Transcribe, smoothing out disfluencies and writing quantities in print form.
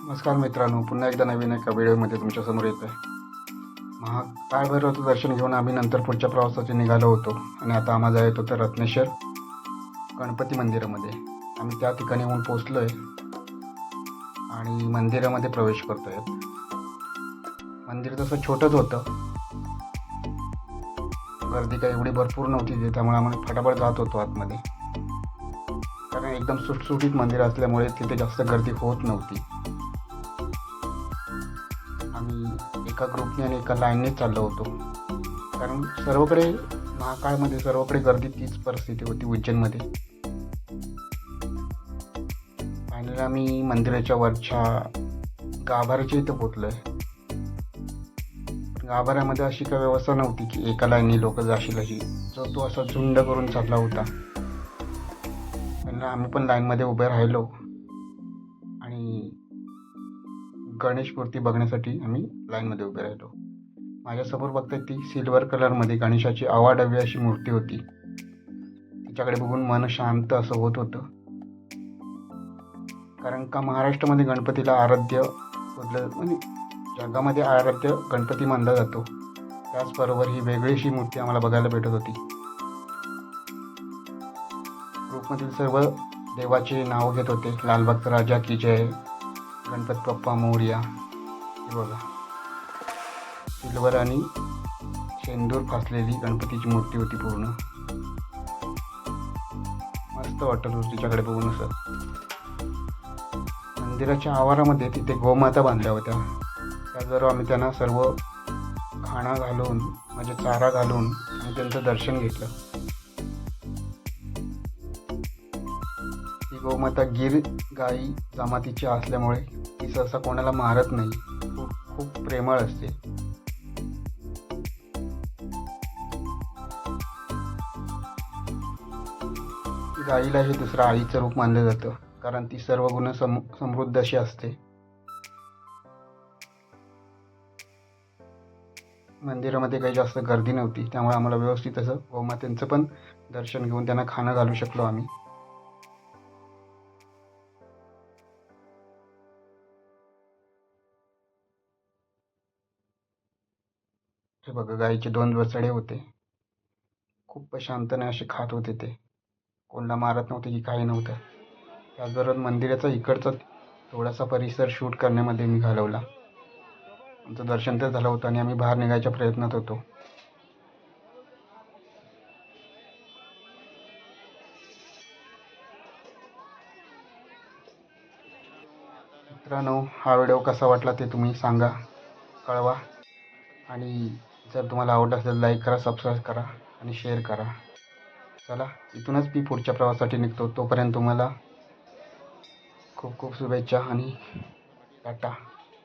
नमस्कार मित्रांनो, पुन्हा एकदा नवीन एका व्हिडिओमध्ये तुमच्यासमोर येतो आहे. महाकाळ भैरवचं दर्शन घेऊन आम्ही नंतर पुढच्या प्रवासासाठी निघालो होतो आणि आता आम्हाला जायचं होतं रत्नेश्वर गणपती मंदिरामध्ये. आम्ही त्या ठिकाणी येऊन पोचलो आहे आणि मंदिरामध्ये प्रवेश करतो आहे. मंदिर तसं छोटंच होतं, गर्दी काही एवढी भरपूर नव्हती तिथे, त्यामुळे आम्हाला फटाफट जात होतो आतमध्ये. कारण एकदम सुटसुटीत मंदिर असल्यामुळे तिथे जास्त गर्दी होत नव्हती. आम्ही एका ग्रुपने आणि एका लाईनने चाललो होतो, कारण सर्वकडे महाकाळमध्ये सर्वकडे गर्दी तीच परिस्थिती होती उज्जैनमध्ये. फायनली आम्ही मंदिराच्या वरच्या गाभाऱ्याच्या इथं पोचलो आहे. गाभाऱ्यामध्ये अशी काही व्यवस्था नव्हती की एका लाईनने लोक जाशील अशी, जो तो असा झुंड करून चालला होता. त्यांना आम्ही पण लाईनमध्ये उभे राहिलो आणि गणेश मूर्ती बघण्यासाठी आम्ही लाईनमध्ये उभे राहिलो. माझ्यासमोर बघताय ती सिल्वर कलरमध्ये गणेशाची आवाढव्य अशी मूर्ती होती. तिच्याकडे बघून मन शांत असं होत होतं, कारण का महाराष्ट्रामध्ये गणपतीला आराध्य म्हणजे जगामध्ये आराध्य गणपती मानला जातो. त्याचबरोबर ही वेगळीशी मूर्ती आम्हाला बघायला भेटत होती. ग्रुपमधील सर्व देवाचे नाव घेत होते. लालबागचा राजा की जय, गणपती बाप्पा मोरया. हे बघा, सिल्वर आणि शेंदूर फासलेली गणपतीची मूर्ती होती पूर्ण. मस्त वाटत होतं तिच्याकडे बघून असं. मंदिराच्या आवारामध्ये तिथे गोमाता बांधल्या होत्या. त्याचबरोबर आम्ही त्यांना सर्व खाणा घालून म्हणजे चारा घालून आम्ही त्यांचं दर्शन घेतलं. ही गोमाता गिर गाई जमातीची असल्यामुळे ती सहसा कोणाला मारत नाही, खूप प्रेमळ असते. गाईला हे दुसरं आईचं रूप मानलं जातं, कारण ती सर्व गुण समृद्ध अशी असते. मंदिरामध्ये काही जास्त गर्दी नव्हती, त्यामुळे आम्हाला व्यवस्थित असं गोमातेचं पण दर्शन घेऊन त्यांना खाणं घालू शकलो आम्ही. हे बघा, गाईचे 2 बछडे होते. खूप शांतने असे खात होते ते. कोणाला मारत नव्हते की काही नव्हतं. त्याचबरोबर मंदिराचा इकडचा थोडासा परिसर शूट करण्यामध्ये मी घालवला. आमचं दर्शन तर झालं होतं आणि आम्ही बाहेर निघायच्या प्रयत्नात होतो. मित्रांनो, हा व्हिडिओ कसा वाटला ते तुम्ही सांगा, कळवा. आणि जर तुम्हाला आवडलं असेल लाईक करा, सबस्क्राईब करा आणि शेअर करा. चला, इथूनच मी पुढच्या प्रवासासाठी निघतो. तोपर्यंत तुम्हाला खूप खूप शुभेच्छा आणि टाटा.